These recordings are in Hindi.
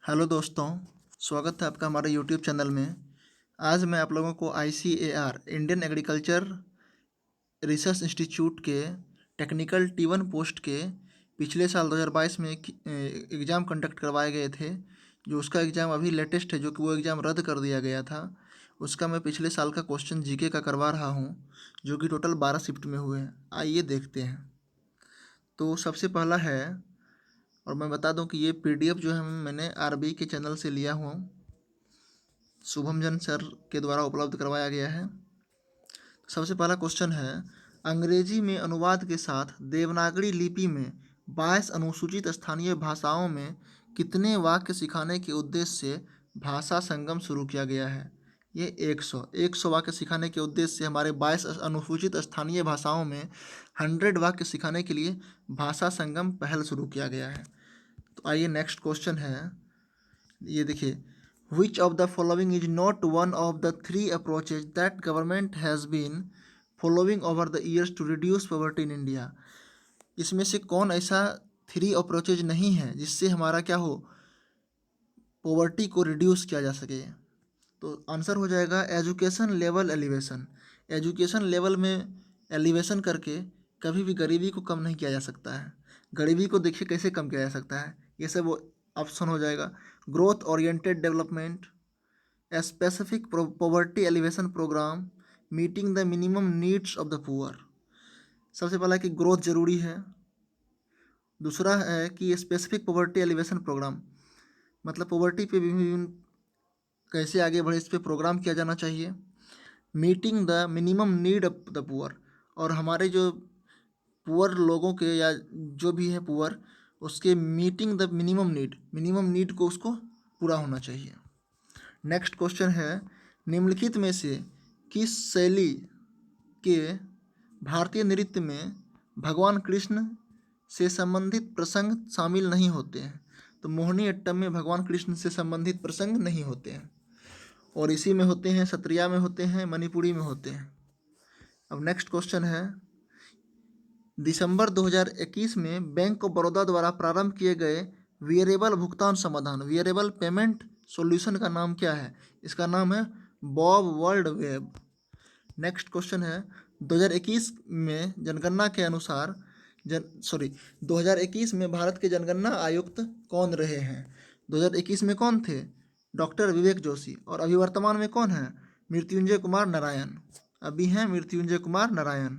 हेलो दोस्तों, स्वागत है आपका हमारे यूट्यूब चैनल में। आज मैं आप लोगों को ICAR Indian agriculture research institute के टेक्निकल T1 पोस्ट के पिछले साल 2022 में एक एग्ज़ाम कंडक्ट करवाए गए थे। जो उसका एग्ज़ाम अभी लेटेस्ट है, जो कि वो एग्ज़ाम रद्द कर दिया गया था। उसका मैं पिछले साल का क्वेश्चन जीके का करवा रहा हूँ, जो कि टोटल 12 शिफ्ट में हुए हैं। आइए देखते हैं। तो सबसे पहला है, और मैं बता दूं कि ये PDF जो है मैंने RBI के चैनल से लिया हूँ, शुभमजन सर के द्वारा उपलब्ध करवाया गया है। सबसे पहला क्वेश्चन है, अंग्रेजी में अनुवाद के साथ देवनागरी लिपि में 22 अनुसूचित स्थानीय भाषाओं में कितने वाक्य सिखाने के उद्देश्य से भाषा संगम शुरू किया गया है? ये 100 वाक्य सिखाने के उद्देश्य से हमारे 22 अनुसूचित स्थानीय भाषाओं में 100 वाक्य सिखाने के लिए भाषा संगम पहल शुरू किया गया है। तो आइए नेक्स्ट क्वेश्चन है, ये देखिए, which of the following is not one of the 3 approaches that government has been following over the years to reduce poverty in India? इसमें से कौन ऐसा 3 अप्रोचेज नहीं है जिससे हमारा क्या हो, पॉवर्टी को रिड्यूस किया जा सके? तो आंसर हो जाएगा education level elevation. Education level में एलिवेशन करके कभी भी गरीबी को कम नहीं किया जा सकता है। गरीबी को देखिए कैसे कम किया जा सकता है, ये सब ऑप्शन हो जाएगा। Growth oriented development, specific poverty alleviation programme, meeting the minimum needs of the poor. सबसे पहला कि ग्रोथ जरूरी है। दूसरा है कि स्पेसिफिक पॉवर्टी एलिवेशन प्रोग्राम, मतलब पॉवर्टी पे भी कैसे आगे बढ़े, इस पर प्रोग्राम किया जाना चाहिए। Meeting the minimum need of the poor, और हमारे जो पुअर लोगों के या जो भी है पुअर, उसके मीटिंग द मिनिमम नीड को उसको पूरा होना चाहिए। नेक्स्ट क्वेश्चन है, निम्नलिखित में से किस शैली के भारतीय नृत्य में भगवान कृष्ण से संबंधित प्रसंग शामिल नहीं होते हैं? तो मोहिनी अट्टम में भगवान कृष्ण से संबंधित प्रसंग नहीं होते हैं, और इसी में होते हैं, सत्रिया में होते हैं, मणिपुरी में होते हैं। अब नेक्स्ट क्वेश्चन है, दिसंबर 2021 में बैंक ऑफ बड़ौदा द्वारा प्रारंभ किए गए वियरेबल भुगतान समाधान, वियरेबल पेमेंट सॉल्यूशन का नाम क्या है? इसका नाम है Bob world web. Next question है, 2021 में जनगणना के अनुसार 2021 में भारत के जनगणना आयुक्त कौन रहे हैं? 2021 में कौन थे? डॉक्टर विवेक जोशी। और अभी वर्तमान में कौन है? मृत्युंजय कुमार नारायण। अभी हैं मृत्युंजय कुमार नारायण।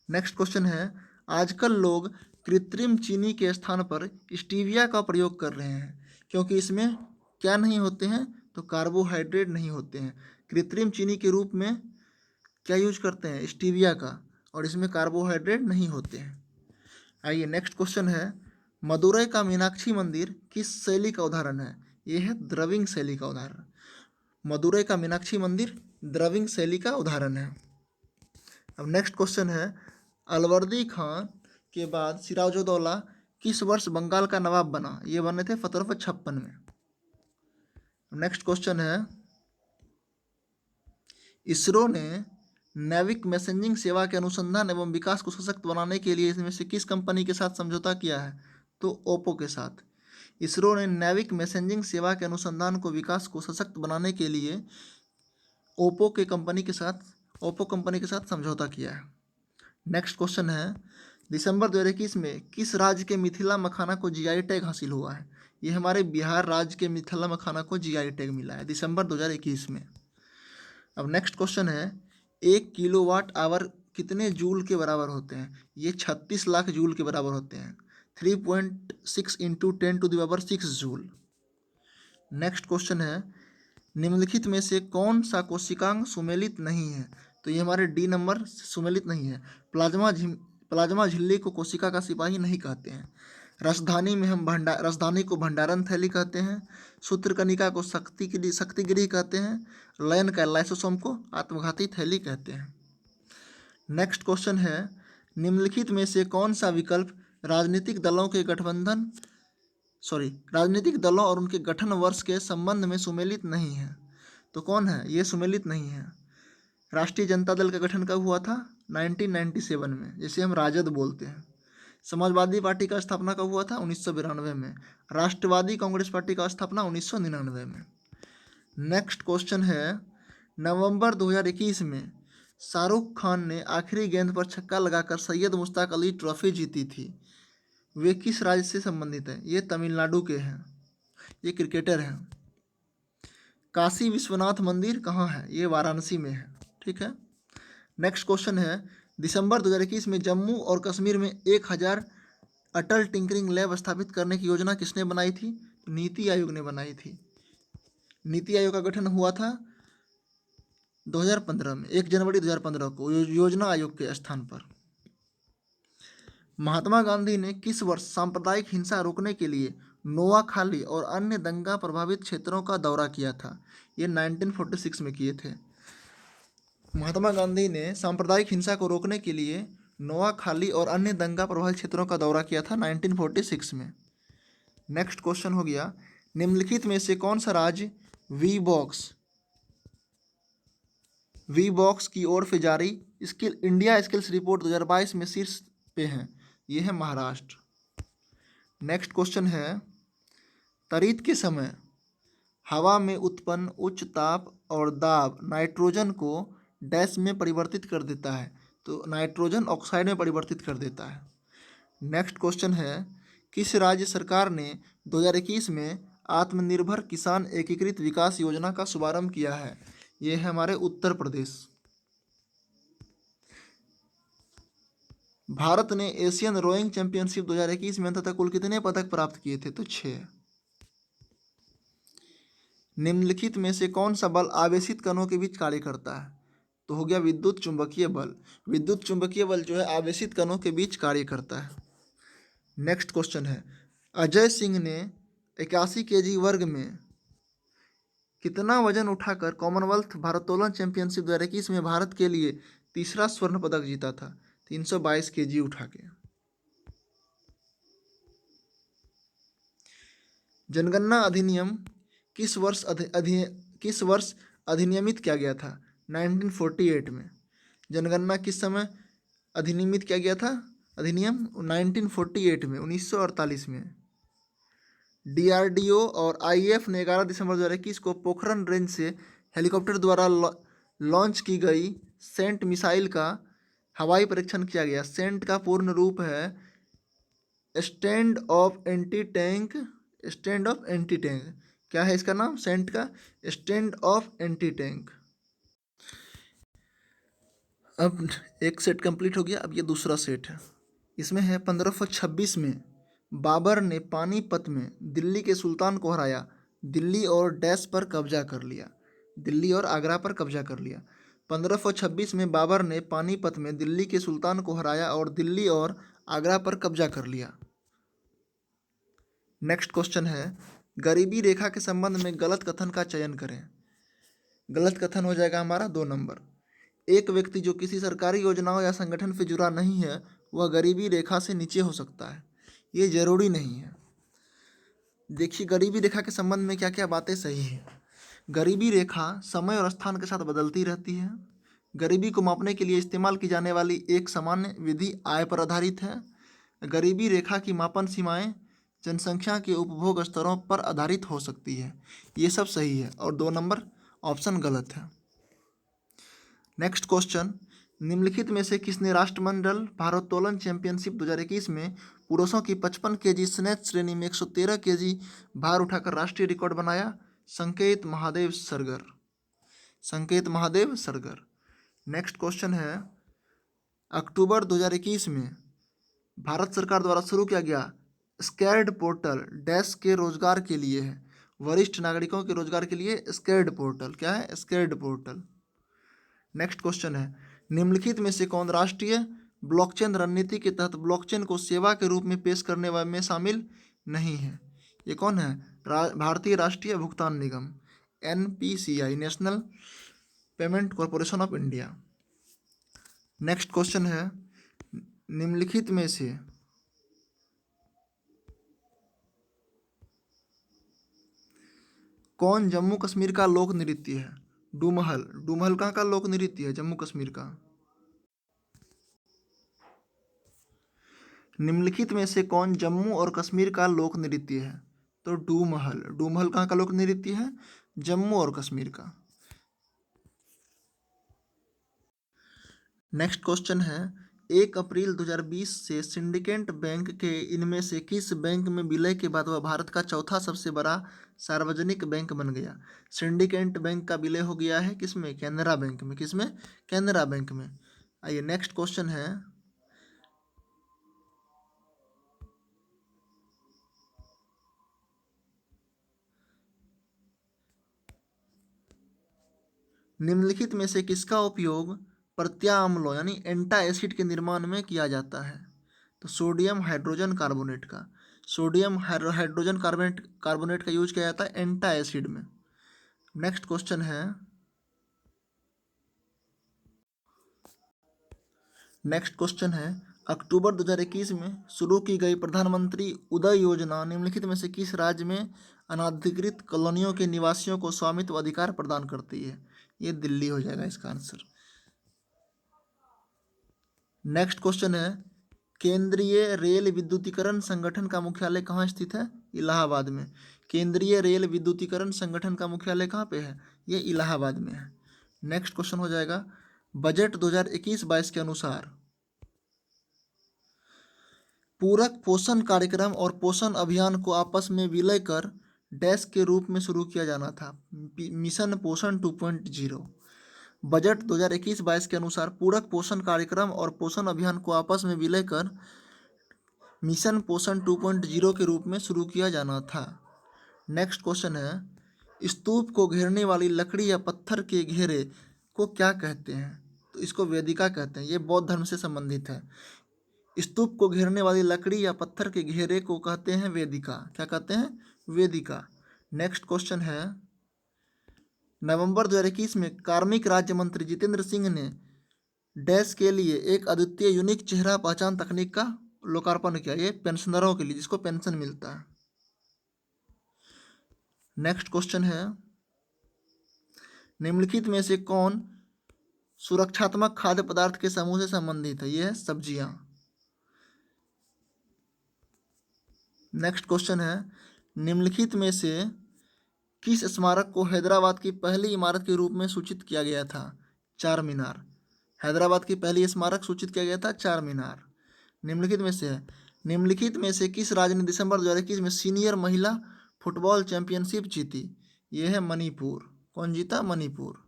नेक्स्ट क्वेश्चन है, आजकल लोग कृत्रिम चीनी के स्थान पर स्टीविया का प्रयोग कर रहे हैं, क्योंकि इसमें क्या नहीं होते हैं? तो कार्बोहाइड्रेट नहीं होते हैं। कृत्रिम चीनी के रूप में क्या यूज करते हैं? स्टीविया का, और इसमें कार्बोहाइड्रेट नहीं होते हैं। आइए नेक्स्ट क्वेश्चन है, मदुरई का मीनाक्षी मंदिर किस शैली का उदाहरण है? ये है द्रविड़ शैली का उदाहरण। मदुरई का मीनाक्षी मंदिर द्रविड़ शैली का उदाहरण है। अब नेक्स्ट क्वेश्चन है, अलवर्दी खान के बाद सिराजुद्दौला किस वर्ष बंगाल का नवाब बना? ये बने थे 1756 में। नेक्स्ट क्वेश्चन है, इसरो ने नैविक मैसेजिंग सेवा के अनुसंधान एवं विकास को सशक्त बनाने के लिए इसमें से किस कंपनी के साथ समझौता किया है? तो ओप्पो के साथ। इसरो ने नैविक मैसेजिंग सेवा के अनुसंधान को विकास को सशक्त बनाने के लिए ओप्पो कंपनी के साथ समझौता किया है। नेक्स्ट क्वेश्चन है, दिसंबर 2021 में किस राज्य के मिथिला मखाना को GI टैग हासिल हुआ है? ये हमारे बिहार राज्य के मिथिला मखाना को GI टैग मिला है दिसंबर 2021 में। अब नेक्स्ट क्वेश्चन है, 1 किलोवाट आवर कितने जूल के बराबर होते हैं? ये 36 लाख जूल के बराबर होते हैं। 3.6 इंटू 10⁶ जूल। नेक्स्ट क्वेश्चन है, निम्नलिखित में से कौन सा कोशिकांग सुमेलित नहीं है? तो ये हमारे D नंबर सुमेलित नहीं है। प्लाज्मा झिल्ली को कोशिका का सिपाही नहीं कहते हैं। राजधानी को भंडारण थैली कहते हैं। सूत्रकनिका को शक्तिगिरी कहते हैं। लयन का लाइसोसोम को आत्मघाती थैली कहते हैं। नेक्स्ट क्वेश्चन है, निम्नलिखित में से कौन सा विकल्प राजनीतिक दलों और उनके गठन वर्ष के संबंध में सुमेलित नहीं है? तो कौन है? ये सुमेलित नहीं है। राष्ट्रीय जनता दल का गठन कब हुआ था? 1997 में, जिसे हम राजद बोलते हैं। समाजवादी पार्टी का स्थापना कब हुआ था? 1992 में। राष्ट्रवादी कांग्रेस पार्टी का स्थापना 1999 में। नेक्स्ट क्वेश्चन है, नवंबर 2021 में शाहरुख खान ने आखिरी गेंद पर छक्का लगाकर सैयद मुश्ताक अली ट्रॉफी जीती थी। वे किस राज्य से संबंधित है? ये तमिलनाडु के हैं, ये क्रिकेटर हैं। काशी विश्वनाथ मंदिर कहाँ है? ये वाराणसी में है। ठीक है। नेक्स्ट क्वेश्चन है, दिसंबर 2021 में जम्मू और कश्मीर में 1000 अटल टिंकरिंग लैब स्थापित करने की योजना किसने बनाई थी? नीति आयोग ने बनाई थी। नीति आयोग का गठन हुआ था 2015 में, 1 जनवरी 2015 को योजना आयोग के स्थान पर। महात्मा गांधी ने किस वर्ष सांप्रदायिक हिंसा रोकने के लिए नोआखाली और अन्य दंगा प्रभावित क्षेत्रों का दौरा किया था? ये 1946 में किए थे। महात्मा गांधी ने सांप्रदायिक हिंसा को रोकने के लिए नोआखाली और अन्य दंगा प्रभावित क्षेत्रों का दौरा किया था 1946 में। नेक्स्ट क्वेश्चन हो गया, निम्नलिखित में से कौन सा राज्य वी बॉक्स की ओर से जारी इंडिया स्किल्स रिपोर्ट 2022 में शीर्ष पे हैं? ये है महाराष्ट्र। नेक्स्ट क्वेश्चन है, तरित के समय हवा में उत्पन्न उच्च ताप और दाब नाइट्रोजन को डैश में परिवर्तित कर देता है, तो नाइट्रोजन ऑक्साइड में परिवर्तित कर देता है। नेक्स्ट क्वेश्चन है, किस राज्य सरकार ने 2021 में आत्मनिर्भर किसान एकीकृत विकास योजना का शुभारंभ किया है? ये है हमारे उत्तर प्रदेश। भारत ने एशियन रोइंग चैंपियनशिप 2021 में अंततः कुल कितने पदक प्राप्त किए थे? तो 6। निम्नलिखित में से कौन सा बल आवेशित कणों के बीच कार्य करता है? तो हो गया विद्युत चुंबकीय बल। विद्युत चुंबकीय बल जो है आवेशित कणों के बीच कार्य करता है। नेक्स्ट क्वेश्चन है, अजय सिंह ने 81 kg वर्ग में कितना वजन उठाकर कॉमनवेल्थ भारोत्तोलन चैंपियनशिप 2021 में भारत के लिए तीसरा स्वर्ण पदक जीता था? 322 kg उठा के। जनगणना अधिनियम किस वर्ष अधिनियमित किया गया था? 1948 में। जनगणना किस समय अधिनियमित किया गया था? अधिनियम 1948 में, 1948 में। DRDO और IAF ने 11 दिसंबर 2021 को पोखरण रेंज से हेलीकॉप्टर द्वारा लॉन्च की गई सेंट मिसाइल का हवाई परीक्षण किया गया। सेंट का पूर्ण रूप है स्टैंड ऑफ एंटी टैंक। क्या है इसका नाम? सेंट का स्टैंड ऑफ एंटी टैंक। अब एक सेट कंप्लीट हो गया, अब ये दूसरा सेट है। इसमें है 1526 में बाबर ने पानीपत में दिल्ली के सुल्तान को हराया, दिल्ली और डैश पर कब्जा कर लिया। दिल्ली और आगरा पर कब्जा कर लिया। 1526 में बाबर ने पानीपत में दिल्ली के सुल्तान को हराया और दिल्ली और आगरा पर कब्जा कर लिया। नेक्स्ट क्वेश्चन है, गरीबी रेखा के संबंध में गलत कथन का चयन करें। गलत कथन हो जाएगा हमारा 2 नंबर। एक व्यक्ति जो किसी सरकारी योजनाओं या संगठन से जुड़ा नहीं है वह गरीबी रेखा से नीचे हो सकता है। ये जरूरी नहीं है। देखिए गरीबी रेखा के संबंध में क्या क्या बातें सही हैं। गरीबी रेखा समय और स्थान के साथ बदलती रहती है। गरीबी को मापने के लिए इस्तेमाल की जाने वाली एक सामान्य विधि आय पर आधारित है। गरीबी रेखा की मापन सीमाएं जनसंख्या के उपभोग स्तरों पर आधारित हो सकती है। ये सब सही है और 2 नंबर ऑप्शन गलत है। नेक्स्ट क्वेश्चन, निम्नलिखित में से किसने राष्ट्रमंडल भारोत्तोलन चैंपियनशिप 2021 में पुरुषों की 55 kg स्नैच श्रेणी में 113 kg भार उठाकर राष्ट्रीय रिकॉर्ड बनाया? संकेत महादेव सरगर। नेक्स्ट क्वेश्चन है, अक्टूबर 2021 में भारत सरकार द्वारा शुरू किया गया स्कैर्ड पोर्टल डैश के रोजगार के लिए है। वरिष्ठ नागरिकों के रोजगार के लिए स्कैर्ड पोर्टल। क्या है? Scared portal. नेक्स्ट क्वेश्चन है, निम्नलिखित में से कौन राष्ट्रीय ब्लॉकचेन रणनीति के तहत ब्लॉकचेन को सेवा के रूप में पेश करने वाले में शामिल नहीं है? ये कौन है? भारतीय राष्ट्रीय भुगतान निगम, NPCI, national payment corporation of India. Next question है, निम्नलिखित में से कौन जम्मू कश्मीर का लोक नृत्य है? डूमहल कहाँ का लोक नृत्य है? जम्मू कश्मीर का। निम्नलिखित में से कौन जम्मू और कश्मीर का लोक नृत्य है? तो डूमहल। डूमहल कहाँ का लोक नृत्य है? जम्मू और कश्मीर का। नेक्स्ट क्वेश्चन है, 1 अप्रैल 2020 से सिंडिकेट बैंक के इनमें से किस बैंक में विलय के बाद वह भारत का चौथा सबसे बड़ा सार्वजनिक बैंक बन गया? सिंडिकेट बैंक का विलय हो गया है किसमें? कैनरा बैंक में। किसमें? कैनरा बैंक में। आइए नेक्स्ट क्वेश्चन है, निम्नलिखित में से किसका उपयोग प्रत्याम्लों यानी एंटा एसिड के निर्माण में किया जाता है? तो सोडियम हाइड्रोजन कार्बोनेट का। सोडियम हाइड्रोजन कार्बोनेट का यूज किया जाता है एंटा एसिड में। नेक्स्ट क्वेश्चन है, अक्टूबर 2021 में शुरू की गई प्रधानमंत्री उदय योजना निम्नलिखित में से किस राज्य में अनाधिकृत कॉलोनियों के निवासियों को स्वामित्व अधिकार प्रदान करती है? ये दिल्ली हो जाएगा इसका आंसर। नेक्स्ट क्वेश्चन है, केंद्रीय रेल विद्युतीकरण संगठन का मुख्यालय कहाँ स्थित है? इलाहाबाद में। केंद्रीय रेल विद्युतीकरण संगठन का मुख्यालय कहाँ पे है? ये इलाहाबाद में है। नेक्स्ट क्वेश्चन हो जाएगा, बजट 2021-22 के अनुसार पूरक पोषण कार्यक्रम और पोषण अभियान को आपस में विलय कर डैश के रूप में शुरू किया जाना था। मिशन पोषण 2.0। बजट 2021-22 के अनुसार पूरक पोषण कार्यक्रम और पोषण अभियान को आपस में विलय कर मिशन पोषण 2.0 के रूप में शुरू किया जाना था। नेक्स्ट क्वेश्चन है, स्तूप को घेरने वाली लकड़ी या पत्थर के घेरे को क्या कहते हैं? तो इसको वेदिका कहते हैं। ये बौद्ध धर्म से संबंधित है। स्तूप को घेरने वाली लकड़ी या पत्थर के घेरे को कहते हैं वेदिका। क्या कहते हैं? वेदिका। नेक्स्ट क्वेश्चन है, नवंबर 2021 में कार्मिक राज्य मंत्री जितेंद्र सिंह ने डैश के लिए एक अद्वितीय यूनिक चेहरा पहचान तकनीक का लोकार्पण किया। ये पेंशनरों के लिए, जिसको पेंशन मिलता है। नेक्स्ट क्वेश्चन है, निम्नलिखित में से कौन सुरक्षात्मक खाद्य पदार्थ के समूह से संबंधित है? ये है सब्जियां। नेक्स्ट क्वेश्चन है, निम्नलिखित में से किस स्मारक को हैदराबाद की पहली इमारत के रूप में सूचित किया गया था? चार मीनार। हैदराबाद की पहली स्मारक सूचित किया गया था चार मीनार। निम्नलिखित में से है, निम्नलिखित में से किस राज्य ने दिसंबर 2021 में सीनियर महिला फुटबॉल चैंपियनशिप जीती? ये है मणिपुर। कौन जीता? मणिपुर।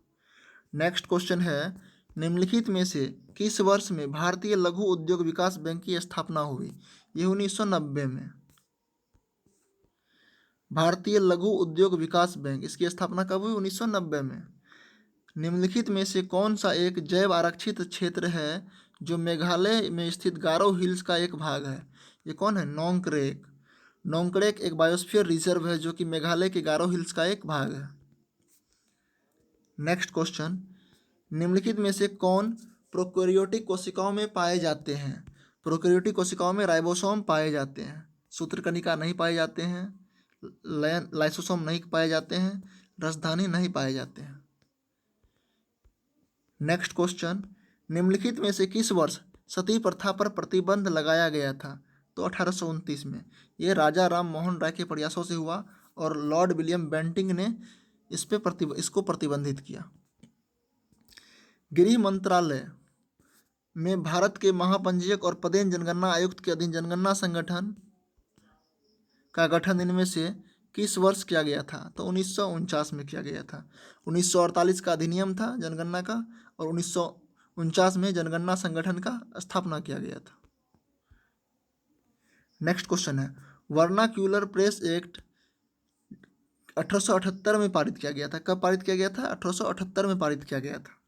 नेक्स्ट क्वेश्चन है, निम्नलिखित में से किस वर्ष में भारतीय लघु उद्योग विकास बैंक की स्थापना हुई? ये 1990 में। भारतीय लघु उद्योग विकास बैंक, इसकी स्थापना कब हुई? 1990 में। निम्नलिखित में से कौन सा एक जैव आरक्षित क्षेत्र है जो मेघालय में स्थित गारो हिल्स का एक भाग है? ये कौन है? नोंगक्रेक। नोंगक्रेक एक बायोस्फीयर रिजर्व है जो कि मेघालय के गारो हिल्स का एक भाग है। नेक्स्ट क्वेश्चन, निम्नलिखित में से कौन प्रोकैरियोटिक कोशिकाओं में पाए जाते हैं? प्रोकैरियोटिक कोशिकाओं में राइबोसोम पाए जाते हैं, सूत्रकणिका नहीं पाए जाते हैं, लाइसोसोम नहीं पाए जाते हैं, राजधानी नहीं पाए जाते हैं। नेक्स्ट क्वेश्चन, निम्नलिखित में से किस वर्ष सती प्रथा पर प्रतिबंध लगाया गया था? तो 1829 में। ये राजा राम मोहन राय के प्रयासों से हुआ और लॉर्ड विलियम बेंटिंग ने इसको प्रतिबंधित किया। गृह मंत्रालय में भारत के महापंजीयक और पदेन जनगणना आयुक्त के अधीन जनगणना संगठन का गठन इनमें से किस वर्ष किया गया था? तो 1949 में किया गया था। 1948 का अधिनियम था जनगणना का और 1949 में जनगणना संगठन का स्थापना किया गया था। नेक्स्ट क्वेश्चन है, वर्नाक्यूलर प्रेस एक्ट 1878 में पारित किया गया था। कब पारित किया गया था? 1878 में पारित किया गया था।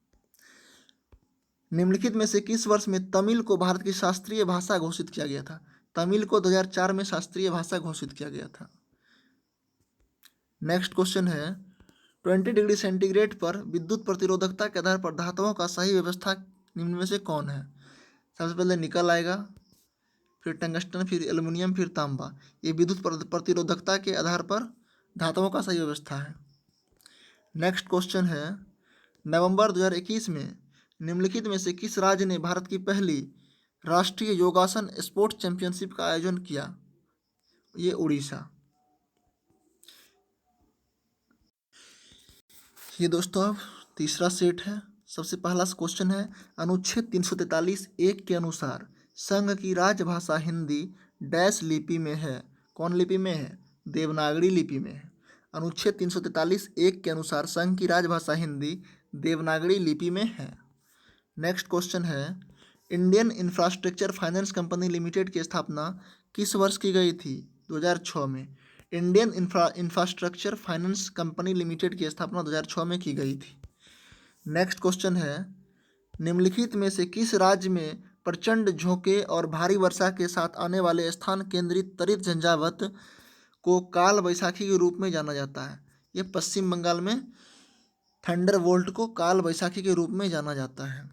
निम्नलिखित में से किस वर्ष में तमिल को भारत की शास्त्रीय भाषा घोषित किया गया था? तमिल को 2004 में शास्त्रीय भाषा घोषित किया गया था। नेक्स्ट क्वेश्चन है, 20 डिग्री सेंटीग्रेड पर विद्युत प्रतिरोधकता के आधार पर धातुओं का सही व्यवस्था निम्न में से कौन है? सबसे पहले निकल आएगा, फिर टंगस्टन, फिर एल्युमिनियम, फिर तांबा। ये विद्युत प्रतिरोधकता के आधार पर धातुओं का सही व्यवस्था है। नेक्स्ट क्वेश्चन है, नवंबर 2021 में निम्नलिखित में से किस राज्य ने भारत की पहली राष्ट्रीय योगासन स्पोर्ट्स चैंपियनशिप का आयोजन किया? ये उड़ीसा। ये दोस्तों अब तीसरा सेट है। सबसे पहला क्वेश्चन है, अनुच्छेद 343(1) के अनुसार संघ की राजभाषा हिंदी डैश लिपि में है। कौन लिपि में है? देवनागरी लिपि में है। अनुच्छेद 343(1) के अनुसार संघ की राजभाषा हिंदी देवनागरी लिपि में है। नेक्स्ट क्वेश्चन है, Indian infrastructure finance company limited की स्थापना किस वर्ष की गई थी? 2006 में। Indian infrastructure finance company limited की स्थापना 2006 में की गई थी। नेक्स्ट क्वेश्चन है, निम्नलिखित में से किस राज्य में प्रचंड झोंके और भारी वर्षा के साथ आने वाले स्थान केंद्रित त्वरित झंझावत को काल वैशाखी के रूप में जाना जाता है? ये पश्चिम बंगाल में थंडरबोल्ट को काल वैशाखी के रूप में जाना जाता है।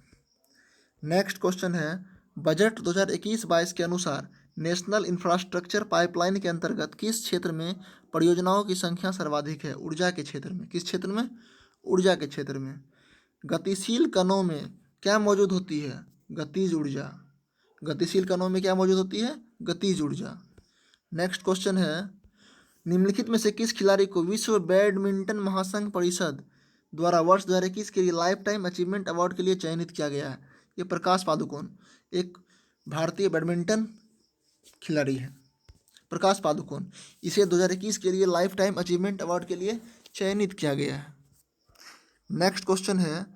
नेक्स्ट क्वेश्चन है, बजट 2021-22 के अनुसार नेशनल इंफ्रास्ट्रक्चर पाइपलाइन के अंतर्गत किस क्षेत्र में परियोजनाओं की संख्या सर्वाधिक है? ऊर्जा के क्षेत्र में। किस क्षेत्र में? ऊर्जा के क्षेत्र में। गतिशील कणों में क्या मौजूद होती है? गतिज ऊर्जा। गतिशील कणों में क्या मौजूद होती है? गतिज ऊर्जा। नेक्स्ट क्वेश्चन है, निम्नलिखित में से किस खिलाड़ी को विश्व बैडमिंटन महासंघ परिषद द्वारा वर्ष 2021 के लिए लाइफ टाइम अचीवमेंट अवार्ड के लिए चयनित किया गया है? ये प्रकाश पादुकोण, एक भारतीय बैडमिंटन खिलाड़ी है प्रकाश पादुकोण। इसे 2021 के लिए लाइफ टाइम अचीवमेंट अवार्ड के लिए चयनित किया गया है। नेक्स्ट क्वेश्चन है,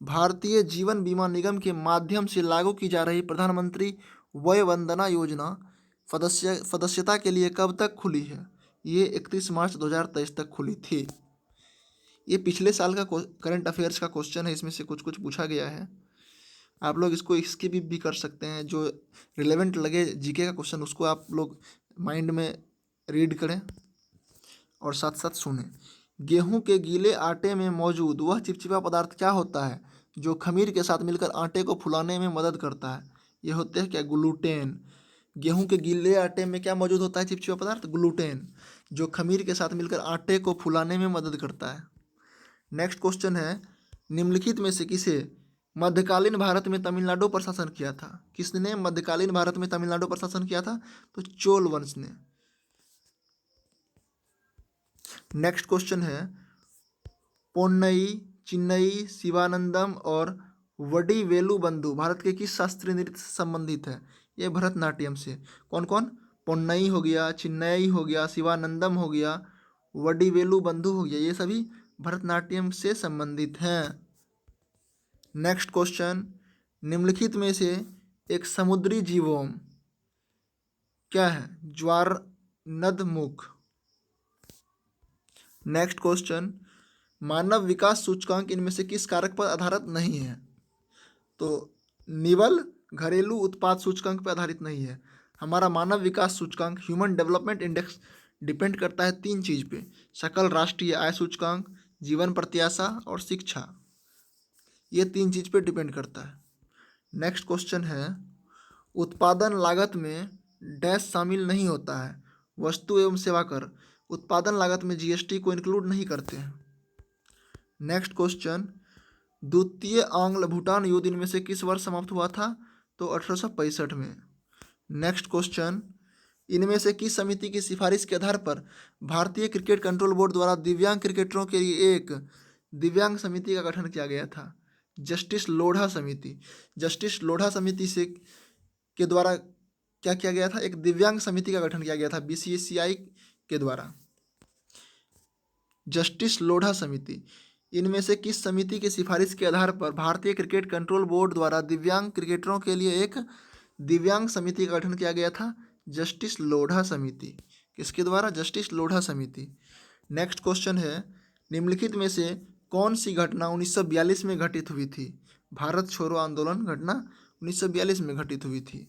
भारतीय जीवन बीमा निगम के माध्यम से लागू की जा रही प्रधानमंत्री वय वंदना योजना सदस्यता के लिए कब तक खुली है? ये 31 मार्च 2023 तक खुली थी। ये पिछले साल का करंट अफेयर्स का क्वेश्चन है, इसमें से कुछ कुछ पूछा गया है। आप लोग इसको स्किप भी कर सकते हैं। जो रिलेवेंट लगे जीके का क्वेश्चन उसको आप लोग माइंड में रीड करें और साथ साथ सुनें। गेहूं के गीले आटे में मौजूद वह चिपचिपा पदार्थ क्या होता है जो खमीर के साथ मिलकर आटे को फुलाने में मदद करता है? ये होते हैं क्या? ग्लूटेन। गेहूं के गीले आटे में क्या मौजूद होता है? चिपचिपा पदार्थ ग्लूटेन, जो खमीर के साथ मिलकर आटे को फुलाने में मदद करता है। नेक्स्ट क्वेश्चन है, निम्नलिखित में से किसे मध्यकालीन भारत में तमिलनाडु पर शासन किया था? किसने मध्यकालीन भारत में तमिलनाडु पर शासन किया था? तो चोल वंश ने। नेक्स्ट क्वेश्चन है, पोन्नई, चिन्नई, शिवानंदम और वडीवेलु बंधु भारत के किस शास्त्रीय नृत्य से संबंधित है? ये भरतनाट्यम से। कौन कौन? पोन्नई हो गया, चिन्नई हो गया, शिवानंदम हो गया, वडीवेलु बंधु हो गया, ये सभी भरतनाट्यम से संबंधित हैं। नेक्स्ट क्वेश्चन, निम्नलिखित में से एक समुद्री जीवोम क्या है? ज्वारनदमुख। नेक्स्ट क्वेश्चन, मानव विकास सूचकांक इनमें से किस कारक पर आधारित नहीं है? तो निवल घरेलू उत्पाद सूचकांक पर आधारित नहीं है। हमारा मानव विकास सूचकांक ह्यूमन डेवलपमेंट इंडेक्स डिपेंड करता है 3 चीज़ पे: सकल राष्ट्रीय आय सूचकांक, जीवन प्रत्याशा और शिक्षा। ये 3 चीज़ पे डिपेंड करता है। नेक्स्ट क्वेश्चन है, उत्पादन लागत में डैश शामिल नहीं होता है? वस्तु एवं सेवा कर उत्पादन लागत में जीएसटी को इंक्लूड नहीं करते हैं। नेक्स्ट क्वेश्चन, द्वितीय आंग्ल भूटान युद्ध इनमें से किस वर्ष समाप्त हुआ था? तो 1865 में। नेक्स्ट क्वेश्चन, इनमें से किस समिति की सिफारिश के आधार पर भारतीय क्रिकेट कंट्रोल बोर्ड द्वारा दिव्यांग क्रिकेटरों के लिए एक दिव्यांग समिति का गठन किया गया था? जस्टिस लोढ़ा समिति। जस्टिस लोढ़ा समिति से के द्वारा क्या किया गया था? एक दिव्यांग समिति का गठन किया गया था बीसीसीआई के द्वारा। जस्टिस लोढ़ा समिति। इनमें से किस समिति की सिफारिश के आधार पर भारतीय क्रिकेट कंट्रोल बोर्ड द्वारा दिव्यांग क्रिकेटरों के लिए एक दिव्यांग समिति का गठन किया गया था? जस्टिस लोढ़ा समिति। किसके द्वारा? जस्टिस लोढ़ा समिति। नेक्स्ट क्वेश्चन है, निम्नलिखित में से कौन सी घटना 1942 में घटित हुई थी? भारत छोड़ो आंदोलन घटना 1942 में घटित हुई थी।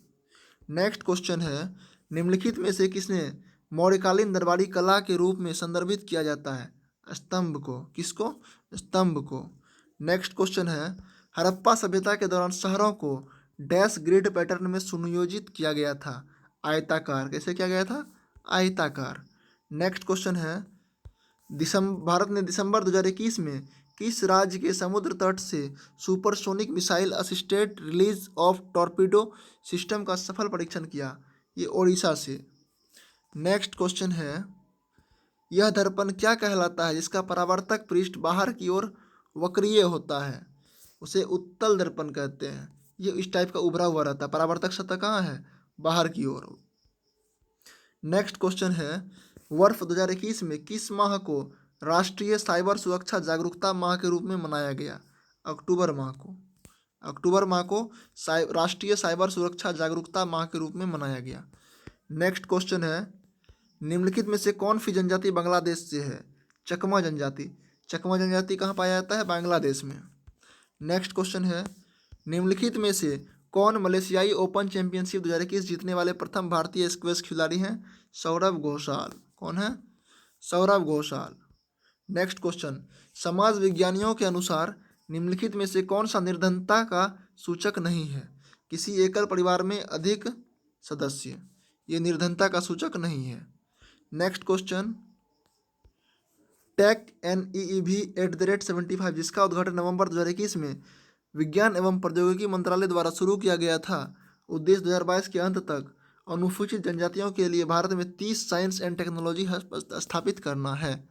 नेक्स्ट क्वेश्चन है, निम्नलिखित में से किसने मौर्यकालीन दरबारी कला के रूप में संदर्भित किया जाता है? स्तंभ को। किसको? स्तंभ को। नेक्स्ट क्वेश्चन है, हड़प्पा सभ्यता के दौरान शहरों को डैश ग्रिड पैटर्न में सुनियोजित किया गया था? आयताकार। कैसे किया गया था? आयताकार। नेक्स्ट क्वेश्चन है, भारत ने दिसंबर 2021 में किस राज्य के समुद्र तट से supersonic missile assisted release of torpedo system का सफल परीक्षण किया? ये ओडिशा से। नेक्स्ट क्वेश्चन है, यह दर्पण क्या कहलाता है जिसका परावर्तक पृष्ठ बाहर की ओर वक्रीय होता है? उसे उत्तल दर्पण कहते हैं। ये इस टाइप का उभरा हुआ रहता है। परावर्तक सतह कहाँ है? बाहर की ओर। नेक्स्ट क्वेश्चन है, वर्ष 2021 में किस माह को राष्ट्रीय साइबर सुरक्षा जागरूकता माह के रूप में मनाया गया? अक्टूबर माह को। अक्टूबर माह को राष्ट्रीय साइबर सुरक्षा जागरूकता माह के रूप में मनाया गया। नेक्स्ट क्वेश्चन है, निम्नलिखित में से कौन सी जनजाति बांग्लादेश से है? चकमा जनजाति। चकमा जनजाति कहाँ पाया जाता है? बांग्लादेश में। नेक्स्ट क्वेश्चन है, निम्नलिखित में से कौन मलेशियाई ओपन चैंपियनशिप 2021 जीतने वाले प्रथम भारतीय स्क्वैश खिलाड़ी हैं? सौरभ घोषाल। कौन है? सौरभ घोषाल। नेक्स्ट क्वेश्चन, समाज विज्ञानियों के अनुसार निम्नलिखित में से कौन सा निर्धनता का सूचक नहीं है? किसी एकल परिवार में अधिक सदस्य। ये निर्धनता का सूचक नहीं है। नेक्स्ट क्वेश्चन, टेक NEEV @ 75 जिसका उद्घाटन नवंबर 2021 में विज्ञान एवं प्रौद्योगिकी मंत्रालय द्वारा शुरू किया गया था, उद्देश्य 2022 के अंत तक अनुसूचित जनजातियों के लिए भारत में 30 साइंस एंड टेक्नोलॉजी हब स्थापित करना है।